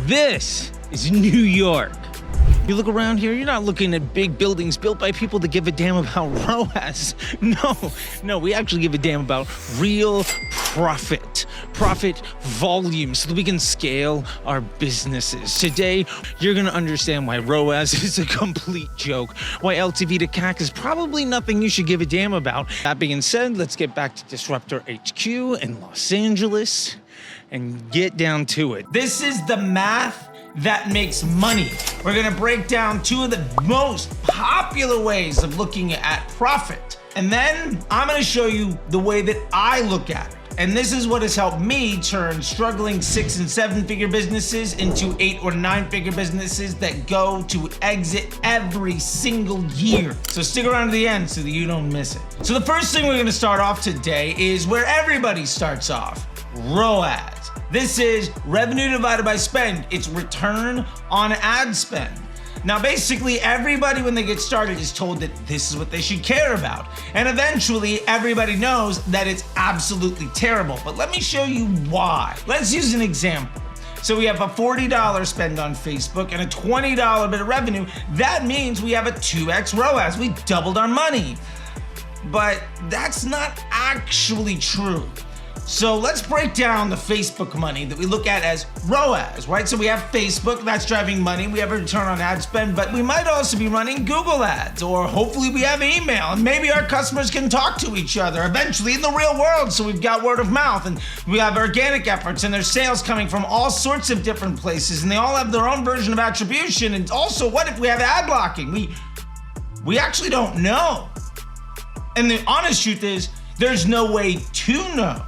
This is New York. You look around here, you're not looking at big buildings built by people that give a damn about ROAS. No, we actually give a damn about real profit volume so that we can scale our businesses. Today, you're gonna understand why ROAS is a complete joke, why LTV to CAC is probably nothing you should give a damn about. That being said, let's get back to Disruptor HQ in Los Angeles and get down to it. This is the math that makes money. We're gonna break down two of the most popular ways of looking at profit. And then I'm gonna show you the way that I look at it. And this is what has helped me turn struggling 6- and 7-figure businesses into 8- or 9-figure businesses that go to exit every single year. So stick around to the end so that you don't miss it. So the first thing we're gonna start off today is where everybody starts off, ROAS. This is revenue divided by spend. It's return on ad spend. Now, basically, everybody when they get started is told that this is what they should care about. And eventually, everybody knows that it's absolutely terrible. But let me show you why. Let's use an example. So we have a $40 spend on Facebook and a $20 bit of revenue. That means we have a 2x ROAS. We doubled our money. But that's not actually true. So let's break down the Facebook money that we look at as ROAS, right? So we have Facebook, that's driving money. We have a return on ad spend, but we might also be running Google ads, or hopefully we have email, and maybe our customers can talk to each other eventually in the real world. So we've got word of mouth, and we have organic efforts, and there's sales coming from all sorts of different places, and they all have their own version of attribution. And also, what if we have ad blocking? We actually don't know. And the honest truth is, there's no way to know.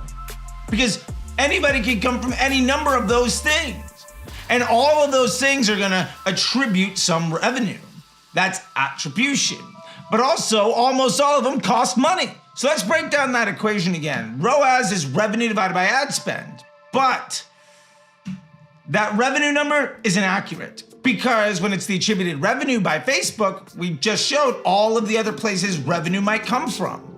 Because anybody can come from any number of those things. And all of those things are gonna attribute some revenue. That's attribution. But also, almost all of them cost money. So let's break down that equation again. ROAS is revenue divided by ad spend. But that revenue number isn't accurate. Because when it's the attributed revenue by Facebook, we just showed all of the other places revenue might come from.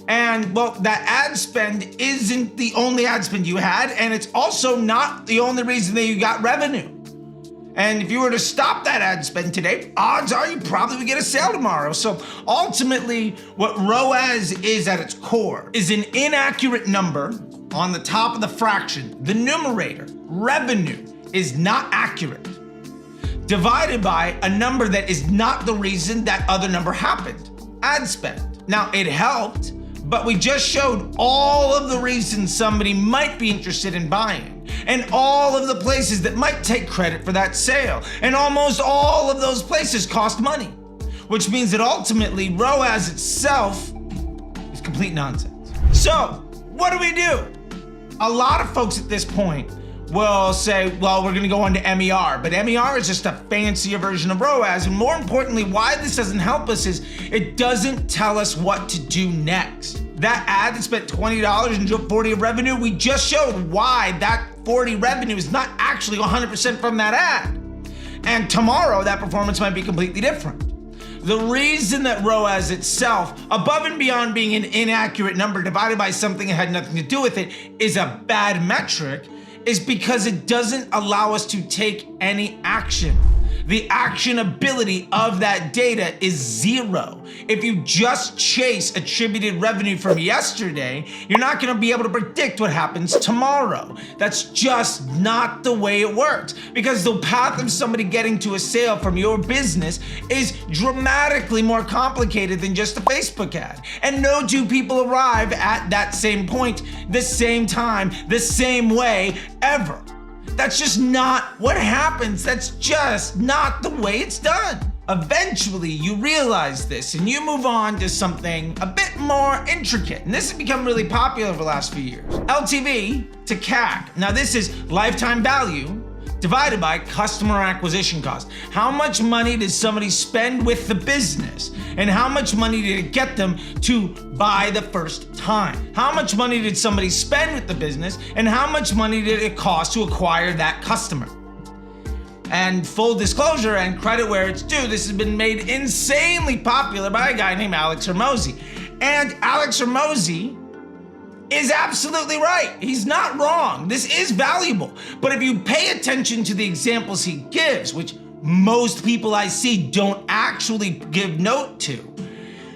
And well, that ad spend isn't the only ad spend you had, and it's also not the only reason that you got revenue. And if you were to stop that ad spend today, odds are you probably would get a sale tomorrow. So ultimately, what ROAS is at its core is an inaccurate number on the top of the fraction. The numerator, revenue, is not accurate, divided by a number that is not the reason that other number happened, ad spend. Now, it helped, but we just showed all of the reasons somebody might be interested in buying, and all of the places that might take credit for that sale. And almost all of those places cost money, which means that ultimately ROAS itself is complete nonsense. So what do? A lot of folks at this point will say, well, we're gonna go on to MER, but MER is just a fancier version of ROAS. And more importantly, why this doesn't help us is it doesn't tell us what to do next. That ad that spent $20 and drove 40 of revenue, we just showed why that 40 revenue is not actually 100% from that ad. And tomorrow, that performance might be completely different. The reason that ROAS itself, above and beyond being an inaccurate number divided by something that had nothing to do with it, is a bad metric is because it doesn't allow us to take any action. The actionability of that data is zero. If you just chase attributed revenue from yesterday, you're not gonna be able to predict what happens tomorrow. That's just not the way it works, because the path of somebody getting to a sale from your business is dramatically more complicated than just a Facebook ad. And no two people arrive at that same point, the same time, the same way, ever. That's just not what happens. That's just not the way it's done. Eventually, you realize this and you move on to something a bit more intricate. And this has become really popular over the last few years. LTV to CAC. Now, this is lifetime value divided by customer acquisition cost. How much money did somebody spend with the business? And how much money did it get them to buy the first time? How much money did somebody spend with the business? And how much money did it cost to acquire that customer? And full disclosure and credit where it's due, this has been made insanely popular by a guy named Alex Hormozi. And Alex Hormozi is absolutely right. He's not wrong. This is valuable. But if you pay attention to the examples he gives, which most people I see don't actually give note to,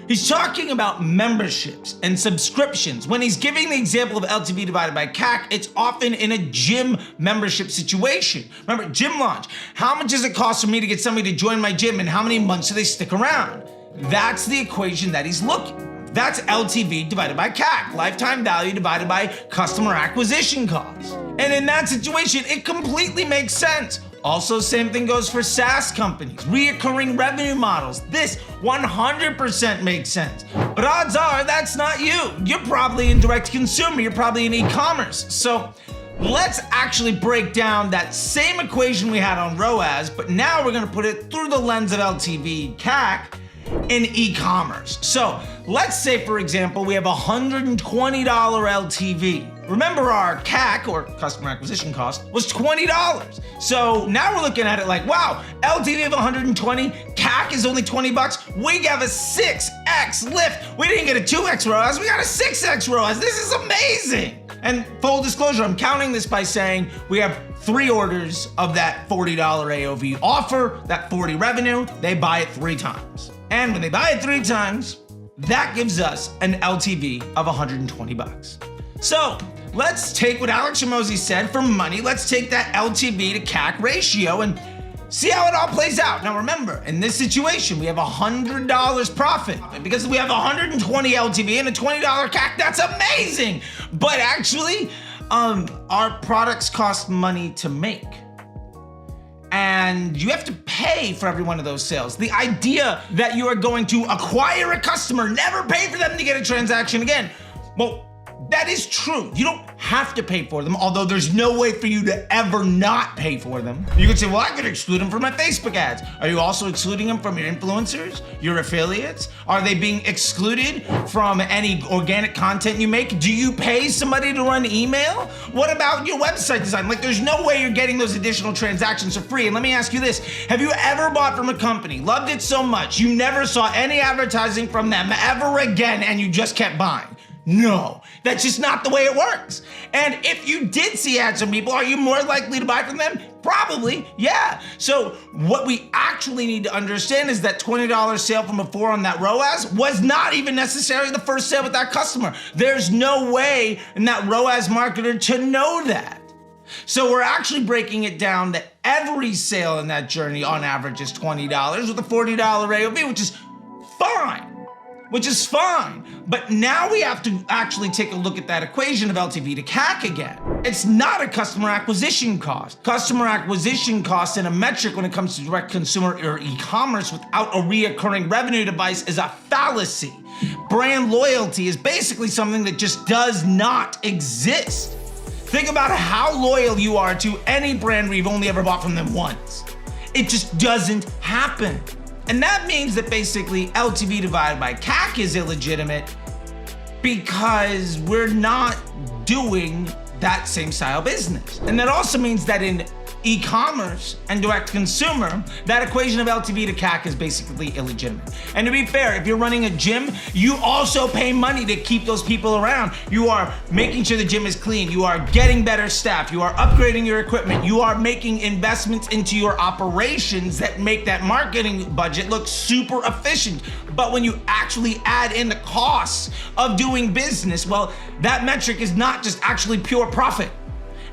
he's talking about memberships and subscriptions. When he's giving the example of LTV divided by CAC, it's often in a gym membership situation. Remember, gym launch. How much does it cost for me to get somebody to join my gym and how many months do they stick around? That's the equation that he's looking at. That's LTV divided by CAC, lifetime value divided by customer acquisition costs. And in that situation, it completely makes sense. Also, same thing goes for SaaS companies, reoccurring revenue models. This 100% makes sense. But odds are that's not you. You're probably in direct consumer, you're probably in e-commerce. So let's actually break down that same equation we had on ROAS, but now we're gonna put it through the lens of LTV CAC in e-commerce. So let's say, for example, we have $120 LTV. Remember, our CAC, or customer acquisition cost, was $20. So now we're looking at it like, wow, LTV of 120, CAC is only 20 bucks. We have a 6x lift. We didn't get a 2x ROAS, we got a 6x ROAS. This is amazing. And full disclosure, I'm counting this by saying we have 3 orders of that $40 AOV offer, that 40 revenue, they buy it 3 times. And when they buy it 3 times, that gives us an LTV of 120 bucks. So let's take what Alex Hormozi said for money. Let's take that LTV to CAC ratio and see how it all plays out. Now remember, in this situation, we have $100 profit. Because we have 120 LTV and a $20 CAC, that's amazing. But actually, our products cost money to make. And you have to pay for every one of those sales. The idea that you are going to acquire a customer, never pay for them to get a transaction again, well, that is true. You don't have to pay for them, although there's no way for you to ever not pay for them. You could say, well, I could exclude them from my Facebook ads. Are you also excluding them from your influencers, your affiliates? Are they being excluded from any organic content you make? Do you pay somebody to run email? What about your website design? Like, there's no way you're getting those additional transactions for free. And let me ask you this. Have you ever bought from a company, loved it so much, you never saw any advertising from them ever again, and you just kept buying? No, that's just not the way it works. And if you did see ads from people, are you more likely to buy from them? Probably, yeah. So what we actually need to understand is that $20 sale from before on that ROAS was not even necessarily the first sale with that customer. There's no way in that ROAS marketer to know that. So we're actually breaking it down that every sale in that journey on average is $20 with a $40 AOV, which is fine. But now we have to actually take a look at that equation of LTV to CAC again. It's not a customer acquisition cost. Customer acquisition cost in a metric when it comes to direct consumer or e-commerce without a reoccurring revenue device is a fallacy. Brand loyalty is basically something that just does not exist. Think about how loyal you are to any brand where you've only ever bought from them once. It just doesn't happen. And that means that basically LTV divided by CAC is illegitimate because we're not doing that same style business. And that also means that in e-commerce and direct consumer, that equation of LTV to CAC is basically illegitimate. And to be fair, if you're running a gym, you also pay money to keep those people around. You are making sure the gym is clean. You are getting better staff. You are upgrading your equipment. You are making investments into your operations that make that marketing budget look super efficient. But when you actually add in the costs of doing business, well, that metric is not just actually pure profit.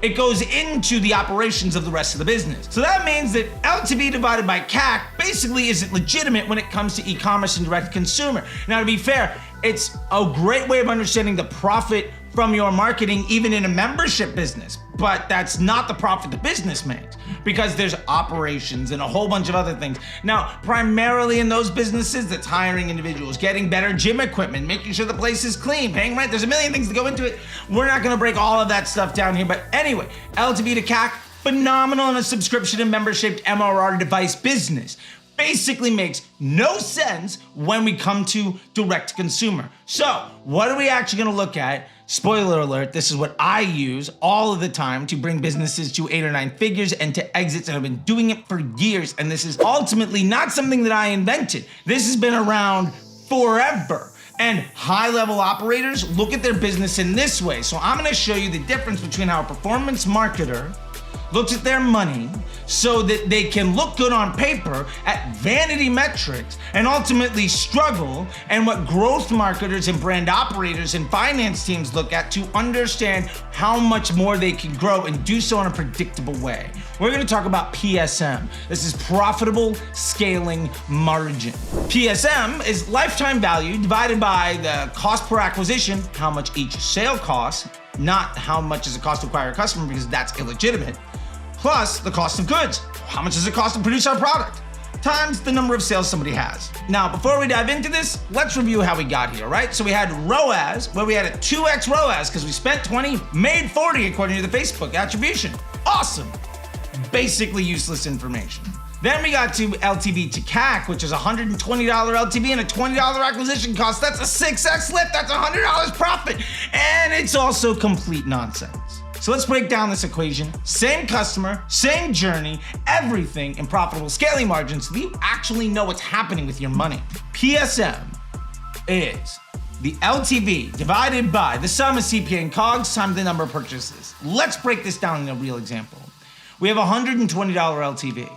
It goes into the operations of the rest of the business. So that means that LTV divided by CAC basically isn't legitimate when it comes to e-commerce and direct consumer. Now, to be fair, it's a great way of understanding the profit from your marketing, even in a membership business, but that's not the profit the business makes because there's operations and a whole bunch of other things. Now, primarily in those businesses, that's hiring individuals, getting better gym equipment, making sure the place is clean, paying rent. There's a million things that go into it. We're not gonna break all of that stuff down here, but anyway, LTV to CAC, phenomenal in a subscription and membership MRR device business. Basically makes no sense when we come to direct consumer. So what are we actually gonna look at? Spoiler alert, this is what I use all of the time to bring businesses to 8 or 9 figures and to exits, and I've been doing it for years, and this is ultimately not something that I invented. This has been around forever. And high-level operators look at their business in this way. So I'm gonna show you the difference between how a performance marketer looks at their money so that they can look good on paper at vanity metrics and ultimately struggle, and what growth marketers and brand operators and finance teams look at to understand how much more they can grow and do so in a predictable way. We're gonna talk about PSM. This is profitable scaling margin. PSM is lifetime value divided by the cost per acquisition, how much each sale costs, not how much is it cost to acquire a customer because that's illegitimate, plus the cost of goods. How much does it cost to produce our product? Times the number of sales somebody has. Now, before we dive into this, let's review how we got here, right? So we had ROAS, where we had a 2x ROAS because we spent 20, made 40 according to the Facebook attribution. Awesome. Basically useless information. Then we got to LTV to CAC, which is $120 LTV and a $20 acquisition cost. That's a 6x lift, that's $100 profit. And it's also complete nonsense. So let's break down this equation. Same customer, same journey, everything in profitable scaling margins so that you actually know what's happening with your money. PSM is the LTV divided by the sum of CPA and COGS times the number of purchases. Let's break this down in a real example. We have $120 LTV.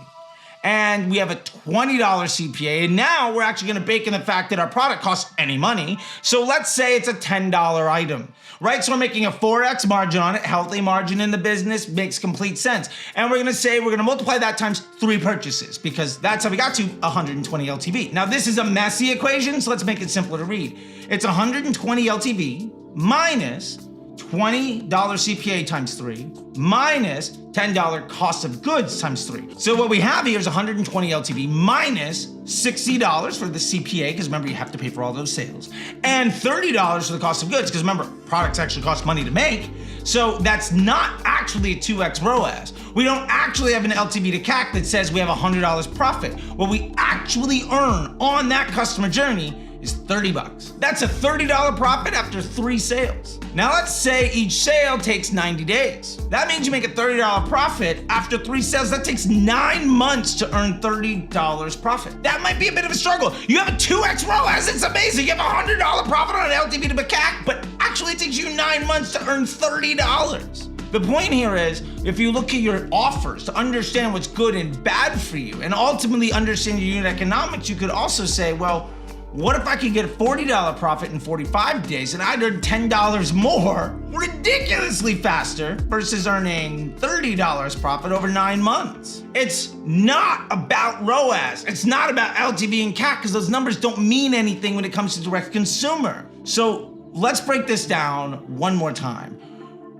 And we have a $20 CPA, and now we're actually gonna bake in the fact that our product costs any money. So let's say it's a $10 item, right? So we're making a 4x margin on it, healthy margin in the business, makes complete sense. And we're gonna say we're gonna multiply that times 3 purchases because that's how we got to 120 LTV. Now this is a messy equation, so let's make it simpler to read. It's 120 LTV minus $20 CPA times 3 minus $10 cost of goods times 3. So what we have here is 120 LTV minus $60 for the CPA, because remember you have to pay for all those sales, and $30 for the cost of goods, because remember products actually cost money to make. So that's not actually a 2x ROAS. We don't actually have an LTV to CAC that says we have $100 profit. What we actually earn on that customer journey is $30. That's a $30 profit after 3 sales. Now let's say each sale takes 90 days. That means you make a $30 profit after 3 sales. That takes 9 months to earn $30 profit. That might be a bit of a struggle. You have a 2x ROAS, it's amazing. You have a $100 profit on an LTV to CAC, but actually it takes you 9 months to earn $30. The point here is, if you look at your offers to understand what's good and bad for you, and ultimately understand your unit economics, you could also say, well, what if I could get a $40 profit in 45 days and I'd earn $10 more ridiculously faster versus earning $30 profit over 9 months? It's not about ROAS. It's not about LTV and CAC because those numbers don't mean anything when it comes to direct consumer. So let's break this down one more time.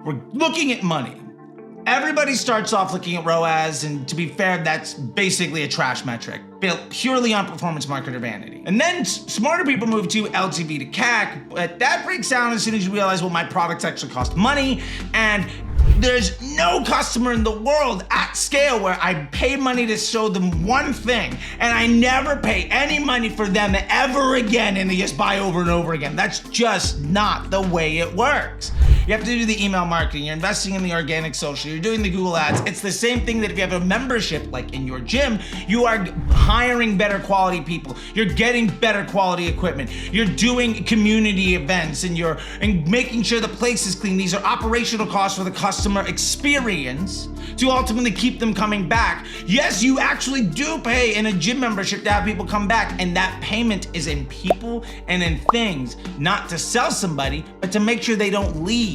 We're looking at money. Everybody starts off looking at ROAS, and to be fair, that's basically a trash metric built purely on performance marketer vanity. And then smarter people move to LTV to CAC, but that breaks down as soon as you realize, well, my products actually cost money, and there's no customer in the world at scale where I pay money to show them one thing and I never pay any money for them ever again and they just buy over and over again. That's just not the way it works. You have to do the email marketing, you're investing in the organic social, you're doing the Google ads. It's the same thing that if you have a membership, like in your gym, you are hiring better quality people, you're getting better quality equipment, you're doing community events, and you're making sure the place is clean. These are operational costs for the customer experience to ultimately keep them coming back. Yes, you actually do pay in a gym membership to have people come back, and that payment is in people and in things, not to sell somebody, but to make sure they don't leave.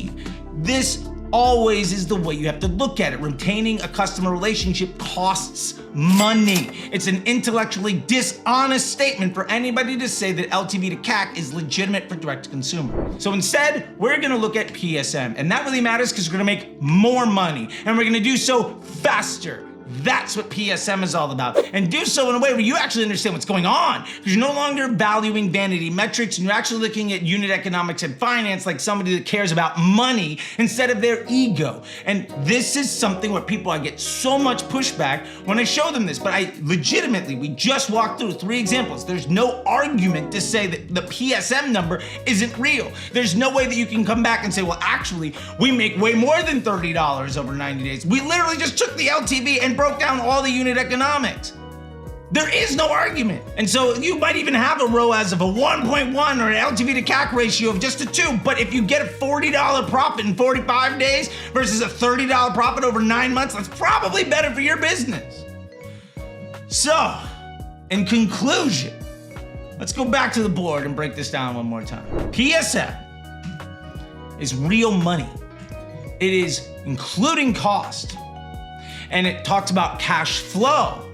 This always is the way you have to look at it. Retaining a customer relationship costs money. It's an intellectually dishonest statement for anybody to say that LTV to CAC is legitimate for direct to consumer. So instead, we're gonna look at PSM, and that really matters because we're gonna make more money, and we're gonna do so faster. That's what PSM is all about. And do so in a way where you actually understand what's going on, because you're no longer valuing vanity metrics and you're actually looking at unit economics and finance like somebody that cares about money instead of their ego. And this is something where I get so much pushback when I show them this, but we just walked through 3 examples. There's no argument to say that the PSM number isn't real. There's no way that you can come back and say, well, actually, we make way more than $30 over 90 days. We literally just took the LTV and broke down all the unit economics. There is no argument. And so you might even have a ROAS of a 1.1 or an LTV to CAC ratio of just a 2, but if you get a $40 profit in 45 days versus a $30 profit over 9 months, that's probably better for your business. So, in conclusion, let's go back to the board and break this down one more time. PSM is real money. It is including cost, and it talks about cash flow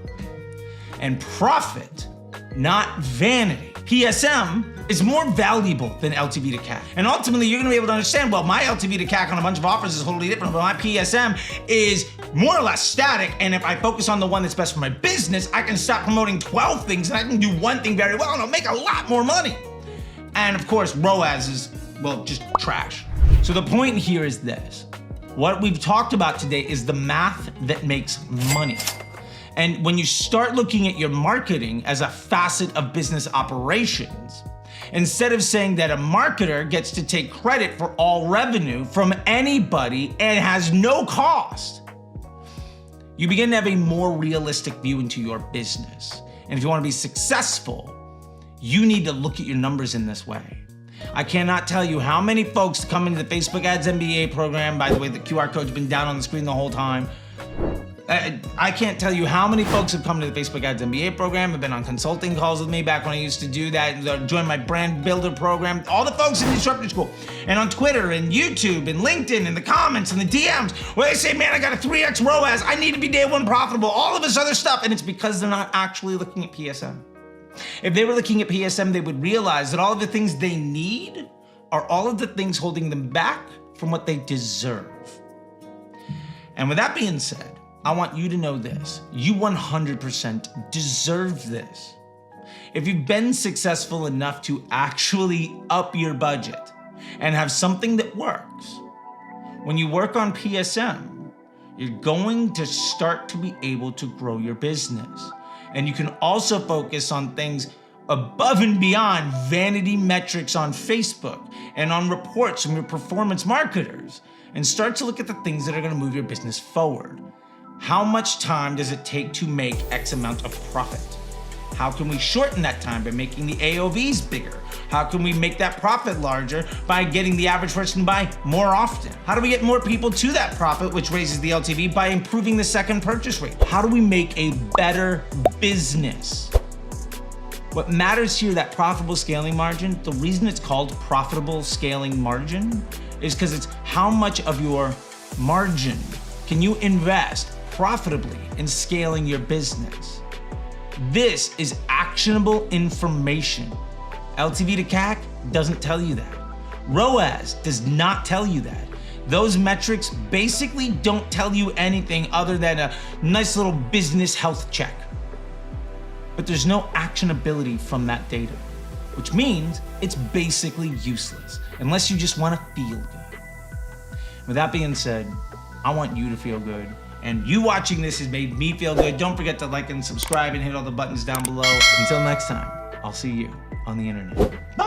and profit, not vanity. PSM is more valuable than LTV to CAC. And ultimately, you're gonna be able to understand, well, my LTV to CAC on a bunch of offers is totally different, but my PSM is more or less static, and if I focus on the one that's best for my business, I can stop promoting 12 things and I can do one thing very well and I'll make a lot more money. And of course, ROAS is, well, just trash. So the point here is this. What we've talked about today is the math that makes money. And when you start looking at your marketing as a facet of business operations, instead of saying that a marketer gets to take credit for all revenue from anybody and has no cost, you begin to have a more realistic view into your business. And if you want to be successful, you need to look at your numbers in this way. I cannot tell you how many folks come into the Facebook Ads MBA program. By the way, the QR code's been down on the screen the whole time. I can't tell you how many folks have come to the Facebook Ads MBA program, have been on consulting calls with me back when I used to do that, joined my brand builder program, all the folks in the Disruptor School, and on Twitter and YouTube and LinkedIn and the comments and the DMs, where they say, man, I got a 3x ROAS, I need to be day one profitable, all of this other stuff, and it's because they're not actually looking at PSM. If they were looking at PSM, they would realize that all of the things they need are all of the things holding them back from what they deserve. And with that being said, I want you to know this. You 100% deserve this. If you've been successful enough to actually up your budget and have something that works, when you work on PSM, you're going to start to be able to grow your business. And you can also focus on things above and beyond vanity metrics on Facebook and on reports from your performance marketers, and start to look at the things that are gonna move your business forward. How much time does it take to make X amount of profit? How can we shorten that time by making the AOVs bigger? How can we make that profit larger by getting the average person to buy more often? How do we get more people to that profit, which raises the LTV, by improving the second purchase rate? How do we make a better business? What matters here, that profitable scaling margin, the reason it's called profitable scaling margin is because it's how much of your margin can you invest profitably in scaling your business. This is actionable information. LTV to CAC doesn't tell you that. ROAS does not tell you that. Those metrics basically don't tell you anything other than a nice little business health check. But there's no actionability from that data, which means it's basically useless unless you just want to feel good. With that being said, I want you to feel good, and you watching this has made me feel good. Don't forget to like and subscribe and hit all the buttons down below. Until next time, I'll see you on the internet. Bye.